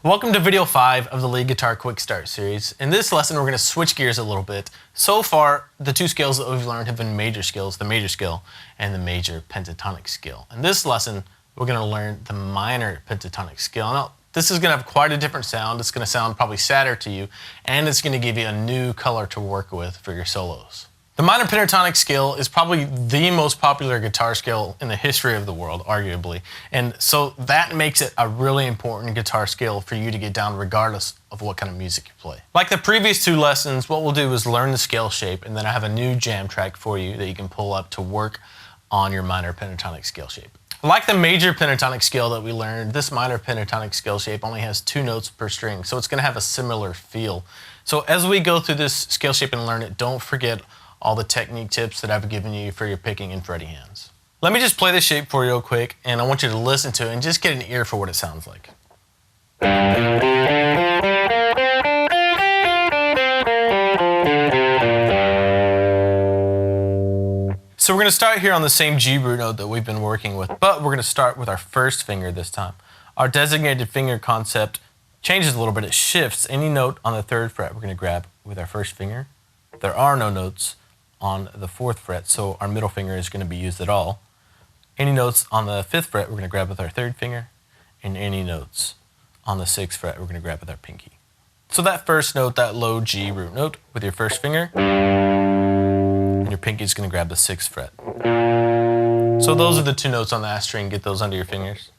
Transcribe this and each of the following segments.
Welcome to video 5 of the Lead Guitar Quick Start series. In this lesson, we're going to switch gears a little bit. So far, the two scales that we've learned have been major scales, the major scale and the major pentatonic scale. In this lesson, we're going to learn the minor pentatonic scale. Now, this is going to have quite a different sound. It's going to sound probably sadder to you, and it's going to give you a new color to work with for your solos. The minor pentatonic scale is probably the most popular guitar scale in the history of the world, arguably. And so that makes it a really important guitar scale for you to get down regardless of what kind of music you play. Like the previous two lessons, what we'll do is learn the scale shape, and then I have a new jam track for you that you can pull up to work on your minor pentatonic scale shape. Like the major pentatonic scale that we learned, this minor pentatonic scale shape only has 2 notes per string, so it's going to have a similar feel. So as we go through this scale shape and learn it, don't forget all the technique tips that I've given you for your picking and fretting hands. Let me just play this shape for you real quick, and I want you to listen to it and just get an ear for what it sounds like. So we're going to start here on the same G root note that we've been working with, but we're going to start with our first finger this time. Our designated finger concept changes a little bit. It shifts. Any note on the 3rd fret we're going to grab with our first finger. There are no notes on the 4th fret, so our middle finger is going to be used at all. Any notes on the 5th fret we're going to grab with our 3rd finger, and any notes on the 6th fret we're going to grab with our pinky. So that first note, that low G root note with your first finger, and your pinky is going to grab the 6th fret. So those are the 2 notes on that string. Get those under your fingers.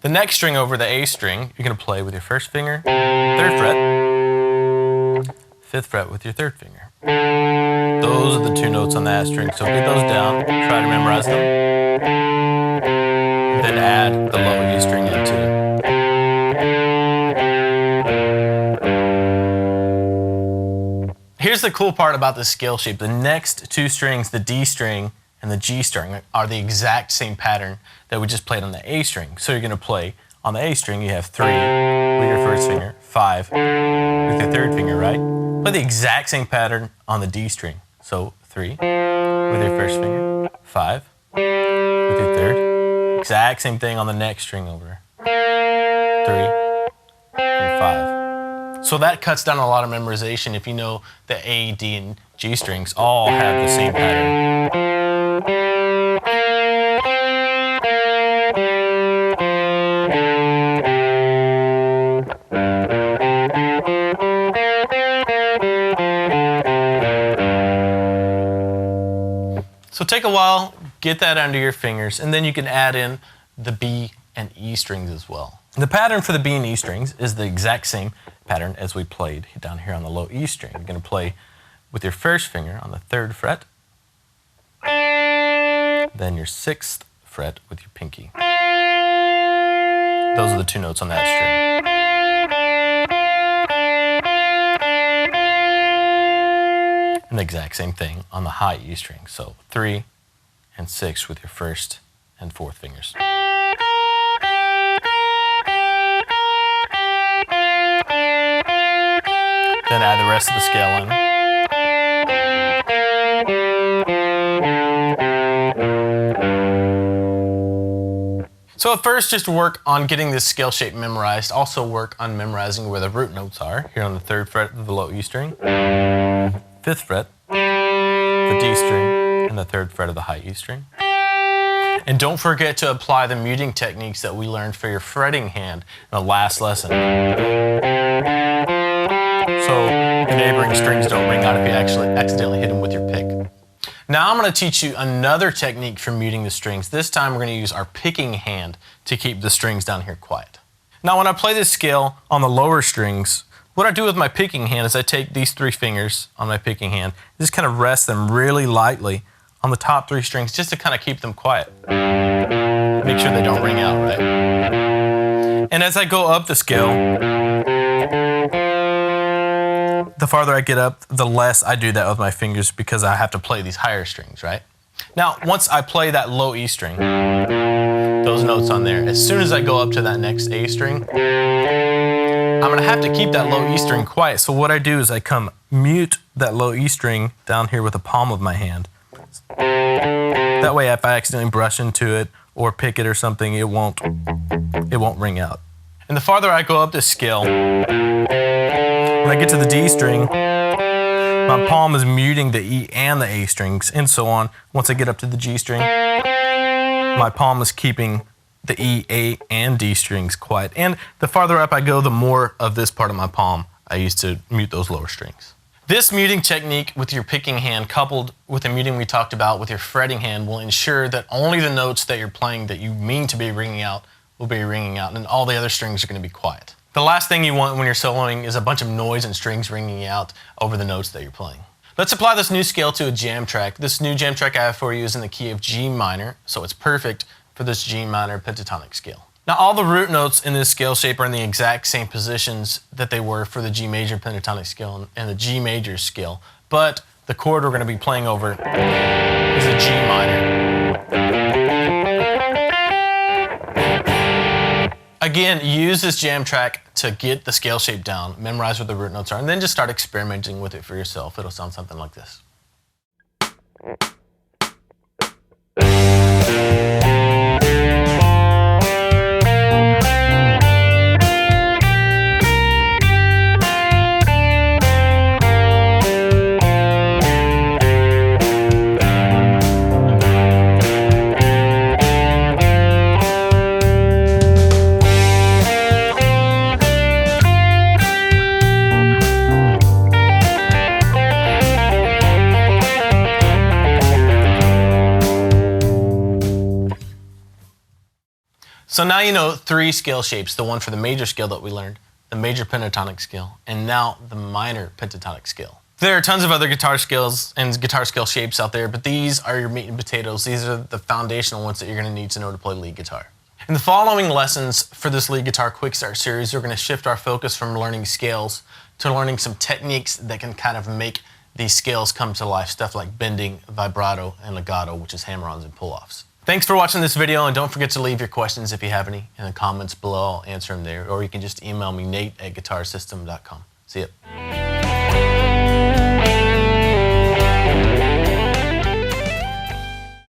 The next string over, the A string, you're going to play with your first finger, 3rd fret, 5th fret with your 3rd finger. Those are the 2 notes on that string, so get those down, try to memorize them, then add the low E string into it. Here's the cool part about this scale shape. The next 2 strings, the D string and the G string, are the exact same pattern that we just played on the A string. So you're going to play on the A string, you have 3 with your first finger, 5 with your 3rd finger, right? Play the exact same pattern on the D string. So 3 with your first finger, 5 with your 3rd. Exact same thing on the next string over. 3 and 5. So that cuts down a lot of memorization if you know the A, D, and G strings all have the same pattern. So take a while, get that under your fingers, and then you can add in the B and E strings as well. The pattern for the B and E strings is the exact same pattern as we played down here on the low E string. You're going to play with your first finger on the 3rd fret, then your 6th fret with your pinky. Those are the 2 notes on that string. And the exact same thing on the high E string. So 3 and 6 with your 1st and 4th fingers. Then add the rest of the scale in. So at first, just work on getting this scale shape memorized. Also work on memorizing where the root notes are. Here on the 3rd fret of the low E string, 5th fret, the D string, and the 3rd fret of the high E string. And don't forget to apply the muting techniques that we learned for your fretting hand in the last lesson, so your neighboring strings don't ring out if you actually accidentally hit them with your pick. Now I'm going to teach you another technique for muting the strings. This time we're going to use our picking hand to keep the strings down here quiet. Now when I play this scale on the lower strings, what I do with my picking hand is I take these 3 fingers on my picking hand, just kind of rest them really lightly on the top 3 strings just to kind of keep them quiet. Make sure they don't ring out, right? And as I go up the scale, the farther I get up, the less I do that with my fingers because I have to play these higher strings, right? Now, once I play that low E string, those notes on there, as soon as I go up to that next A string, I'm going to have to keep that low E string quiet. So what I do is I come mute that low E string down here with the palm of my hand. That way, if I accidentally brush into it or pick it or something, it won't ring out. And the farther I go up this scale, when I get to the D string, my palm is muting the E and the A strings, and so on. Once I get up to the G string, my palm is keeping the E, A, and D strings quiet. And the farther up I go, the more of this part of my palm I use to mute those lower strings. This muting technique with your picking hand, coupled with the muting we talked about with your fretting hand, will ensure that only the notes that you're playing that you mean to be ringing out will be ringing out, and all the other strings are going to be quiet. The last thing you want when you're soloing is a bunch of noise and strings ringing out over the notes that you're playing. Let's apply this new scale to a jam track. This new jam track I have for you is in the key of G minor, so it's perfect for this G minor pentatonic scale. Now, all the root notes in this scale shape are in the exact same positions that they were for the G major pentatonic scale and the G major scale, but the chord we're going to be playing over is a G minor. Again, use this jam track to get the scale shape down, memorize what the root notes are, and then just start experimenting with it for yourself. It'll sound something like this. So now you know 3 scale shapes, the one for the major scale that we learned, the major pentatonic scale, and now the minor pentatonic scale. There are tons of other guitar scales and guitar scale shapes out there, but these are your meat and potatoes. These are the foundational ones that you're going to need to know to play lead guitar. In the following lessons for this lead guitar quick start series, we're going to shift our focus from learning scales to learning some techniques that can kind of make these scales come to life, stuff like bending, vibrato, and legato, which is hammer-ons and pull-offs. Thanks for watching this video, and don't forget to leave your questions if you have any in the comments below. I'll answer them there, or you can just email me, Nate@guitarsystem.com. See ya.